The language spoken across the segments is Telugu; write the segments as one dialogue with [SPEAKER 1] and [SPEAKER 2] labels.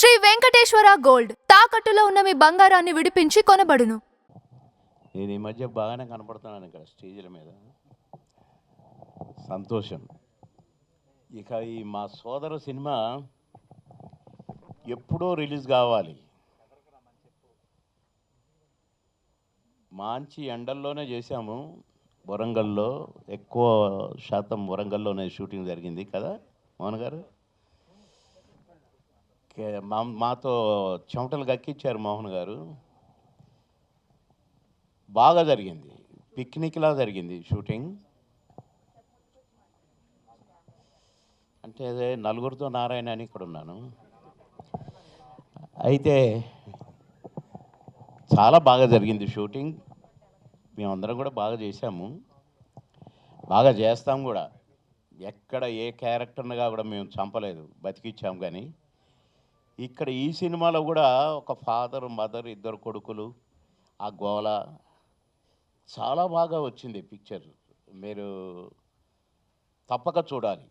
[SPEAKER 1] శ్రీ వెంకటేశ్వర గోల్డ్ తాకట్టులో ఉన్న మీ బంగారాన్ని విడిపించి కొనబడును.
[SPEAKER 2] నేను ఈ మధ్య బాగానే కనపడుతున్నాను ఇక్కడ స్టేజ్ల మీద. సంతోషం. ఇక ఈ మా సోదర సినిమా ఎప్పుడో రిలీజ్ కావాలి. మంచి ఎండల్లోనే చేశాము. వరంగల్లో ఎక్కువ శాతం వరంగల్లోనే షూటింగ్ జరిగింది కదా మోహన్ గారు. మాతో చెమటలు గక్కిచ్చారు మోహన్ గారు. బాగా జరిగింది, పిక్నిక్లా జరిగింది షూటింగ్. అంటే అదే నలుగురితో నారాయణ అని ఇక్కడ ఉన్నాను. అయితే చాలా బాగా జరిగింది షూటింగ్. మేమందరం కూడా బాగా చేశాము, బాగా చేస్తాం కూడా. ఎక్కడ ఏ క్యారెక్టర్నిగా కూడా మేము చంపలేదు, బతికిచ్చాము. కానీ ఇక్కడ ఈ సినిమాలో కూడా ఒక ఫాదర్ మదర్ ఇద్దరు కొడుకులు, ఆ గోల చాలా బాగా వచ్చింది పిక్చర్. మీరు తప్పక చూడాలి.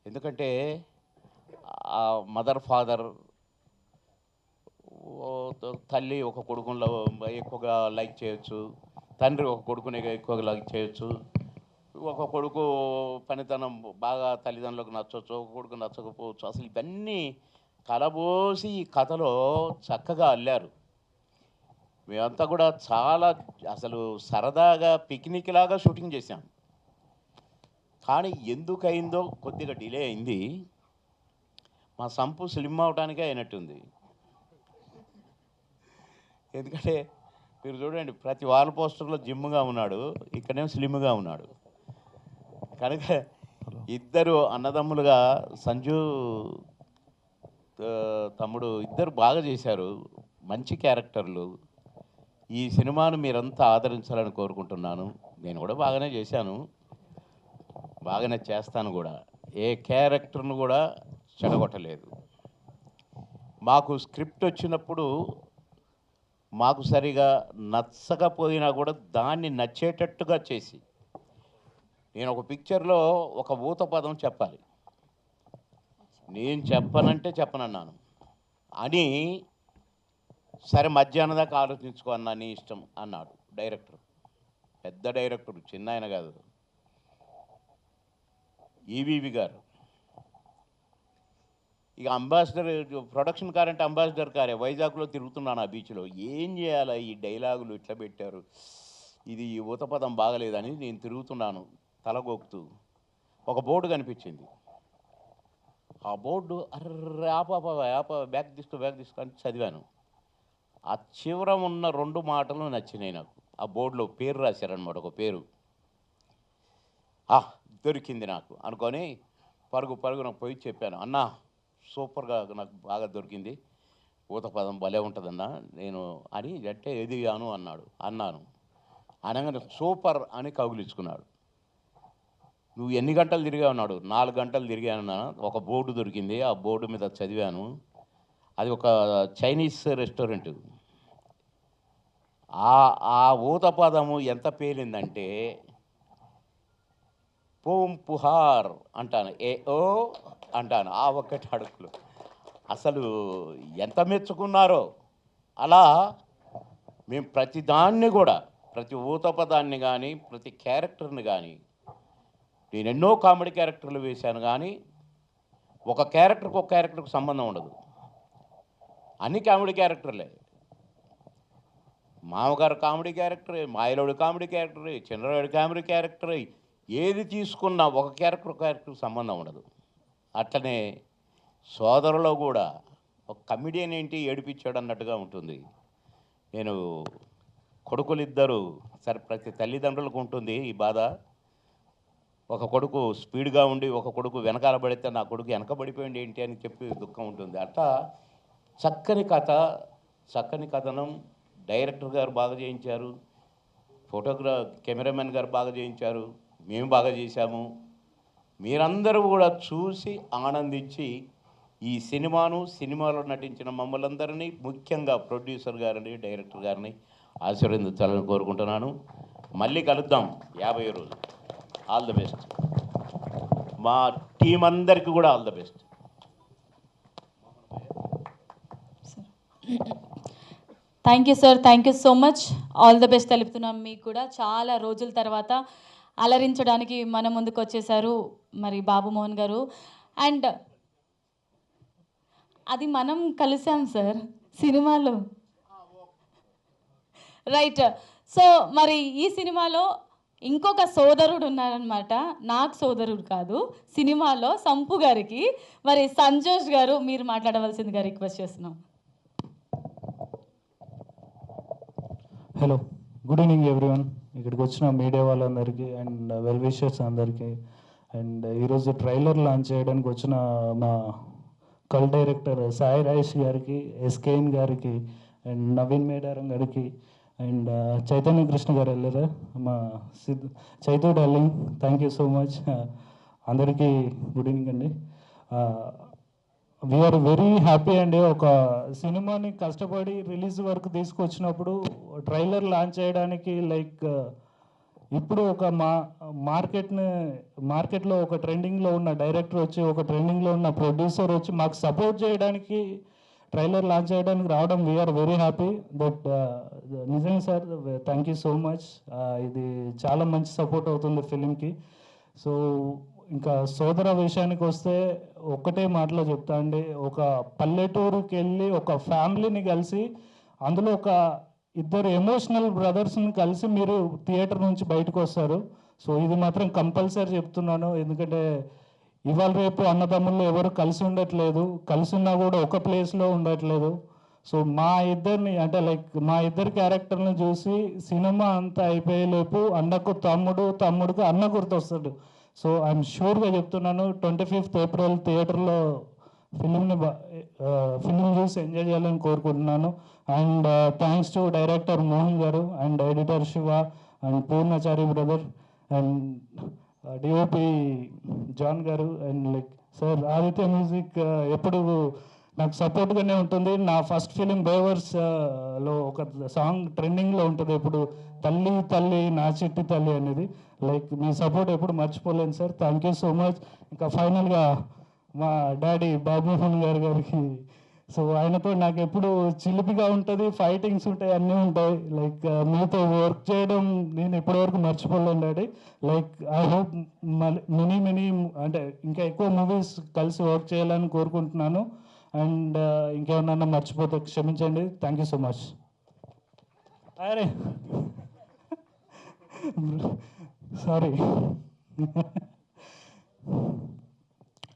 [SPEAKER 2] ఎందుకంటే ఆ మదర్ ఫాదర్, తల్లి ఒక కొడుకులో ఎక్కువగా లైక్ చేయొచ్చు, తండ్రి ఒక కొడుకుని ఎక్కువగా లైక్ చేయొచ్చు. ఒక కొడుకు పనితనం బాగా తల్లిదండ్రులకు నచ్చవచ్చు, ఒక కొడుకు నచ్చకపోవచ్చు. అసలు ఇవన్నీ కలబోసి ఈ కథలో చక్కగా అల్లారు. మేమంతా కూడా చాలా అసలు సరదాగా పిక్నిక్ లాగా షూటింగ్ చేశాం. కానీ ఎందుకయిందో కొద్దిగా డిలే అయింది. మా సంపు స్లిమ్ అవడానికే అయినట్టుంది. ఎందుకంటే మీరు చూడండి, ప్రతి వాల్ పోస్టర్లో జిమ్గా ఉన్నాడు, ఇక్కడేమో స్లిమ్గా ఉన్నాడు. కనుక ఇద్దరు అన్నదమ్ములుగా సంజు తమ్ముడు ఇద్దరు బాగా చేశారు, మంచి క్యారెక్టర్లు. ఈ సినిమాను మీరంతా ఆదరించాలని కోరుకుంటున్నాను. నేను కూడా బాగానే చేశాను, బాగానే చేస్తాను కూడా. ఏ క్యారెక్టర్ను కూడా చెడగొట్టలేదు. మాకు స్క్రిప్ట్ వచ్చినప్పుడు మాకు సరిగా నచ్చకపోయినా కూడా దాన్ని నచ్చేటట్టుగా చేసి, నేను ఒక పిక్చర్లో ఒక ఊత పదం చెప్పాలి, నేను చెప్పనంటే చెప్పనన్నాను అని, సరే మధ్యాహ్నం దాకా ఆలోచించుకో అన్నా, నీ ఇష్టం అన్నాడు డైరెక్టర్. పెద్ద డైరెక్టర్, చిన్న ఆయన కాదు, ఈవీవి గారు. ఇక అంబాసిడర్ ప్రొడక్షన్ కార్ అంటే అంబాసిడర్ కారే, వైజాగ్లో తిరుగుతున్నాను ఆ బీచ్లో. ఏం చేయాలా, ఈ డైలాగులు ఇట్లా పెట్టారు, ఇది ఈ ఊతపదం బాగలేదని నేను తిరుగుతున్నాను తలగొక్కుతూ. ఒక బోర్డు కనిపించింది. ఆ బోర్డు అర్రే ఆప బ్యాగ్ తీసుకో అని చదివాను. ఆ చివర ఉన్న 2 మాటలు నచ్చినాయి నాకు. ఆ బోర్డులో పేరు రాశారనమాట, ఒక పేరు. దొరికింది నాకు అనుకొని పరుగున పోయి చెప్పాను, అన్నా సూపర్గా నాకు బాగా దొరికింది, ఊతపదం భలే ఉంటుందన్నా నేను అని. అంటే ఎదిగాను అన్నాను. అనగానే సూపర్ అని కౌగిలించుకున్నాడు. నువ్వు ఎన్ని గంటలు తిరిగా ఉన్నాడు? 4 గంటలు తిరిగాను. ఒక బోర్డు దొరికింది, ఆ బోర్డు మీద చదివాను. అది ఒక చైనీస్ రెస్టారెంట్. ఆ ఊతపదము ఎంత పేలిందంటే పూం పుహార్ అంటాను, ఓ అంటాను, ఆ ఒక్కటి అడుగులు. అసలు ఎంత మెచ్చుకున్నారో. అలా మేము ప్రతిదాన్ని కూడా, ప్రతి ఊతపదాన్ని కానీ, ప్రతి క్యారెక్టర్ని కానీ, నేను ఎన్నో కామెడీ క్యారెక్టర్లు వేశాను, కానీ ఒక క్యారెక్టర్కి సంబంధం ఉండదు. అన్ని కామెడీ క్యారెక్టర్లే. మామగారు కామెడీ క్యారెక్టరే, మాయలోడు కామెడీ క్యారెక్టరే, చంద్రరాయుడు కామెడీ క్యారెక్టరే. ఏది తీసుకున్నా ఒక క్యారెక్టర్కి సంబంధం ఉండదు. అట్లనే సోదరులో కూడా ఒక కమెడియన్ ఏంటి ఏడిపించాడు అన్నట్టుగా ఉంటుంది. నేను కొడుకులిద్దరు, సరే ప్రతి తల్లిదండ్రులకు ఉంటుంది ఈ బాధ. ఒక కొడుకు స్పీడ్గా ఉండి ఒక కొడుకు వెనకాల పడితే నా కొడుకు వెనకబడిపోయింది ఏంటి అని చెప్పి దుఃఖం ఉంటుంది. అట్లా చక్కని కథ, చక్కని కథనం డైరెక్టర్ గారు బాగా చేయించారు, కెమెరామెన్ గారు బాగా చేయించారు, మేము బాగా చేశాము. మీరందరూ కూడా చూసి ఆనందించి ఈ సినిమాలో నటించిన మమ్మల్ని అందరినీ, ముఖ్యంగా ప్రొడ్యూసర్ గారిని, డైరెక్టర్ గారిని ఆశీర్వదించాలని కోరుకుంటున్నాను. మళ్ళీ కలుద్దాం 50 రోజులు. All the best. మా టీం అందరికీ కూడా all the best.
[SPEAKER 3] Thank you sir, thank you so much. All the best తెలుపుతున్నాం మీకు కూడా. చాలా రోజుల తర్వాత అలరించడానికి మన ముందుకు వచ్చేసారు మరి బాబు మోహన్ గారు. అండ్ అది మనం కలిసాం సార్ సినిమాలో, రైట్. సో మరి ఈ సినిమాలో ఇంకొక సోదరుడు ఉన్నారనమాట, నాకు సోదరుడు కాదు, సినిమాలో సంపు గారికి. మరి సంజోష్ గారు మీరు మాట్లాడవలసిందిగా రిక్వెస్ట్ చేస్తున్నాం.
[SPEAKER 4] Hello, good evening everyone. ఇక్కడికి వచ్చిన మీడియా వాళ్ళందరికీ అండ్ వెల్ విషర్స్ అందరికీ. అండ్ ఈరోజు ట్రైలర్ లాంచ్ చేయడానికి వచ్చిన మా కల్ డైరెక్టర్ సాయి రాజేష్ గారికి, ఎస్కేఎన్ గారికి, అండ్ నవీన్ మేడారం గారికి, అండ్ చైతన్య కృష్ణ గారు వెళ్ళారా, మా Chaitu darling, thank you so much. అందరికీ గుడ్ ఈవినింగ్ అండి. వీఆర్ వెరీ హ్యాపీ అండి. ఒక సినిమాని కష్టపడి రిలీజ్ వరకు తీసుకొచ్చినప్పుడు ట్రైలర్ లాంచ్ చేయడానికి లైక్ ఇప్పుడు ఒక మార్కెట్లో ఒక ట్రెండింగ్లో ఉన్న డైరెక్టర్ వచ్చి, ఒక ట్రెండింగ్లో ఉన్న ప్రొడ్యూసర్ వచ్చి మాకు సపోర్ట్ చేయడానికి ట్రైలర్ లాంచ్ చేయడానికి రావడం వీఆర్ వెరీ హ్యాపీ. బట్ నిజంగా sir thank you so much. ఇది చాలా మంచి సపోర్ట్ అవుతుంది ఫిలింకి. సో ఇంకా సోదర విషయానికి వస్తే ఒక్కటే మాటలో చెప్తా అండి, ఒక పల్లెటూరుకి వెళ్ళి ఒక ఫ్యామిలీని కలిసి అందులో ఒక ఇద్దరు ఎమోషనల్ బ్రదర్స్ని కలిసి మీరు థియేటర్ నుంచి బయటకు వస్తారు. సో ఇది మాత్రం కంపల్సరీ చెప్తున్నాను, ఎందుకంటే ఇవాళ రేపు అన్నదమ్ముళ్ళు ఎవరు కలిసి ఉండట్లేదు, కలిసి ఉన్నా కూడా ఒక ప్లేస్లో ఉండట్లేదు. సో మా ఇద్దరిని అంటే లైక్ మా ఇద్దరు క్యారెక్టర్ని చూసి సినిమా అంతా అయిపోయేలోపు అన్నకు తమ్ముడు, తమ్ముడికి అన్న గుర్తొస్తాడు. సో ఐఎమ్ షూర్గా చెప్తున్నాను, 25th ఏప్రిల్ థియేటర్లో ఫిల్మ్ చూసి ఎంజాయ్ చేయాలని కోరుకుంటున్నాను. And thanks to director Mohan garu and editor Shiva and Purnachari brother and DOP John garu and like sir Aditya music ఎప్పుడు నాకు సపోర్ట్గానే ఉంటుంది. నా ఫస్ట్ ఫిలిం బేవర్స్లో ఒక సాంగ్ ట్రెండింగ్లో ఉంటుంది ఇప్పుడు, తల్లి తల్లి నా చిట్టి తల్లి అనేది. లైక్ మీ సపోర్ట్ ఎప్పుడు మర్చిపోలేను sir, thank you so much. ఇంకా ఫైనల్గా మా డాడీ బాబుమోహన్ గారికి, సో ఆయనతో నాకు ఎప్పుడు చిలిపిగా ఉంటుంది, ఫైటింగ్స్ ఉంటాయి, అన్నీ ఉంటాయి. లైక్ మీతో వర్క్ చేయడం నేను ఇప్పటివరకు మర్చిపోలేను daddy. Like I hope mini అంటే ఇంకా ఎక్కువ మూవీస్ కలిసి వర్క్ చేయాలని కోరుకుంటున్నాను. అండ్ ఇంకేమన్నా మర్చిపోతే క్షమించండి, థ్యాంక్ యూ సో మచ్. అరే సారీ.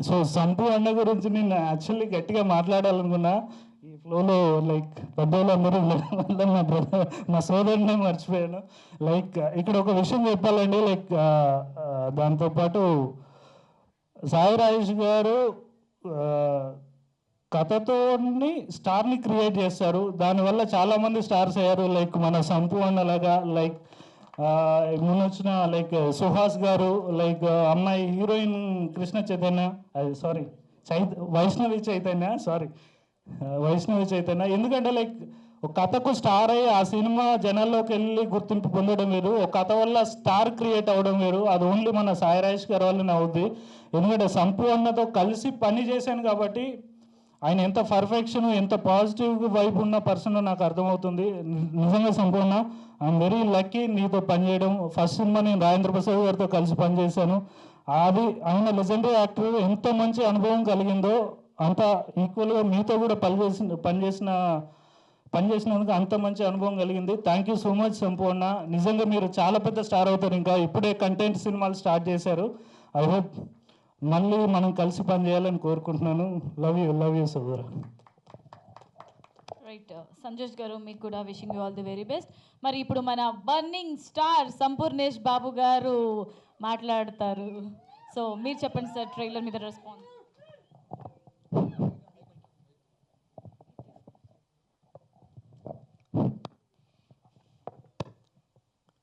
[SPEAKER 4] సో సంపు అన్న గురించి నేను యాక్చువల్లీ గట్టిగా మాట్లాడాలనుకున్నా, ఈ ఫ్లోలో లైక్ పెద్దవాళ్ళందరూ వల్ల మా సోదరునే మర్చిపోయాను. లైక్ ఇక్కడ ఒక విషయం చెప్పాలండి, లైక్ దాంతోపాటు సాయి రాజేష్ గారు కథతోని స్టార్ని క్రియేట్ చేస్తారు, దానివల్ల చాలామంది స్టార్స్ అయ్యారు. లైక్ మన సంపు అన్నలాగా, లైక్ ముందొచ్చిన లైక్ సుహాస్ గారు, లైక్ అమ్మాయి హీరోయిన్ కృష్ణ చైతన్య, సారీ వైష్ణవి చైతన్య. ఎందుకంటే లైక్ ఒక కథకు స్టార్ అయ్యి ఆ సినిమా జనాల్లోకి వెళ్ళి గుర్తింపు పొందడం వేరు, ఒక కథ వల్ల స్టార్ క్రియేట్ అవ్వడం వేరు. అది ఓన్లీ మన సాయి రాజేష్ గారి వల్లనే అవుద్ది. ఎందుకంటే సంపు అన్నతో కలిసి పని చేశాను కాబట్టి ఆయన ఎంత పర్ఫెక్షన్, ఎంత పాజిటివ్ వైబ్ ఉన్న పర్సన్ నాకు అర్థమవుతుంది. నిజంగా సంపూర్ణ ఐఎమ్ వెరీ లక్కీ నీతో పనిచేయడం. ఫస్ట్ సినిమా నేను రాజేంద్ర ప్రసాద్ గారితో కలిసి పనిచేశాను. అది ఆయన లెజెండరీ యాక్టర్, ఎంత మంచి అనుభవం కలిగిందో అంత ఈక్వల్గా మీతో కూడా పనిచేసినందుకు అంత మంచి అనుభవం కలిగింది. థ్యాంక్ యూ సో మచ్ సంపూర్ణ. నిజంగా మీరు చాలా పెద్ద స్టార్ అవుతారు. ఇంకా ఇప్పుడే కంటెంట్ సినిమాలు స్టార్ట్ చేశారు. ఐ హోప్ మళ్ళీ మనం కలిసి పనిచేయాలని కోరుకుంటున్నాను. లవ్ యూ సోదరా.
[SPEAKER 3] రైట్ సంజోష్ గారు, మీకు కూడా wishing you all the very best. మరి ఇప్పుడు మన బర్నింగ్ స్టార్ సంపూర్ణేష్ బాబు గారు మాట్లాడతారు. సో మీరు చెప్పండి సార్, ట్రైలర్ మీద రెస్పాన్స్.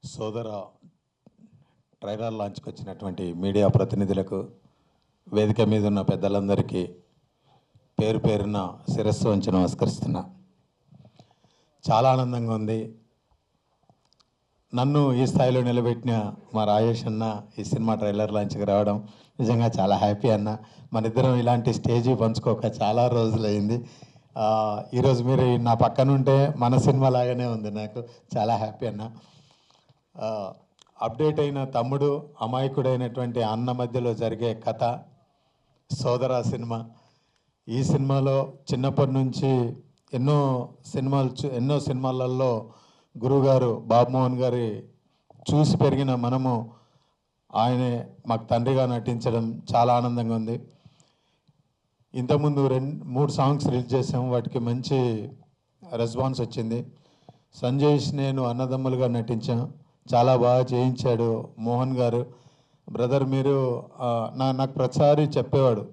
[SPEAKER 5] సోదర ట్రైలర్ లాంచ్కి వచ్చినటువంటి మీడియా ప్రతినిధులకు, వేదిక మీద ఉన్న పెద్దలందరికీ పేరు పేరున శిరస్సు వంచి నమస్కరిస్తున్నా. చాలా ఆనందంగా ఉంది. నన్ను ఈ స్థాయిలో నిలబెట్టిన మా రాజేష్ అన్న ఈ సినిమా ట్రైలర్ లాంచ్కి రావడం నిజంగా చాలా హ్యాపీ అన్న. మన ఇద్దరం ఇలాంటి స్టేజీ పంచుకోక చాలా రోజులైంది. ఈరోజు మీరు నా పక్కన ఉంటే మన సినిమా లాగానే ఉంది, నాకు చాలా హ్యాపీ అన్న. అప్డేట్ అయిన తమ్ముడు, అమాయకుడైనటువంటి అన్న మధ్యలో జరిగే కథ సోదరా సినిమా. ఈ సినిమాలో చిన్నప్పటి నుంచి ఎన్నో సినిమాలలో గురువుగారు బాబుమోహన్ గారి చూసి పెరిగిన మనము ఆయనే మాకు తండ్రిగా నటించడం చాలా ఆనందంగా ఉంది. ఇంతకుముందు 2-3 సాంగ్స్ రిలీజ్ చేసాము, వాటికి మంచి రెస్పాన్స్ వచ్చింది. సంజయ్స్ నేను అన్నదమ్ములుగా నటించాం, చాలా బాగా చేయించాడు మోహన్ గారు. బ్రదర్ మీరు నాకు ప్రతిసారి చెప్పేవాడు,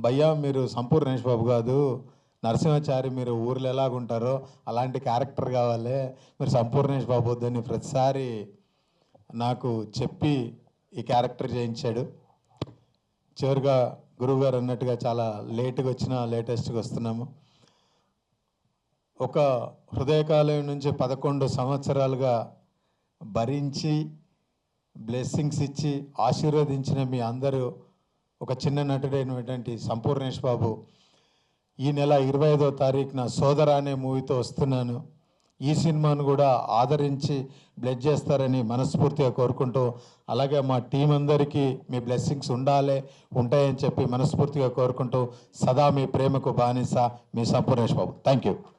[SPEAKER 5] భయ్యా మీరు సంపూర్ణేష్ బాబు కాదు, నరసింహాచారి మీరు ఊర్లో ఎలాగుంటారో అలాంటి క్యారెక్టర్ కావాలి, మీరు సంపూర్ణేష్ బాబు వద్దని ప్రతిసారి నాకు చెప్పి ఈ క్యారెక్టర్ చేయించాడు. చివరిగా గురువుగారు అన్నట్టుగా చాలా లేటుగా వచ్చినా లేటెస్ట్గా వస్తున్నాము. ఒక హృదయకాలయం నుంచి 11 సంవత్సరాలుగా భరించి బ్లెస్సింగ్స్ ఇచ్చి ఆశీర్వదించిన మీ అందరూ ఒక చిన్న నటుడైనటువంటి సంపూర్ణేష్ బాబు ఈ నెల 25వ తారీఖున సోదర అనే మూవీతో వస్తున్నాను. ఈ సినిమాను కూడా ఆదరించి బ్లెస్ చేస్తారని మనస్ఫూర్తిగా కోరుకుంటూ, అలాగే మా టీం అందరికీ మీ బ్లెస్సింగ్స్ ఉంటాయని చెప్పి మనస్ఫూర్తిగా కోరుకుంటూ, సదా మీ ప్రేమకు బానిస మీ సంపూర్ణేష్ బాబు. Thank you.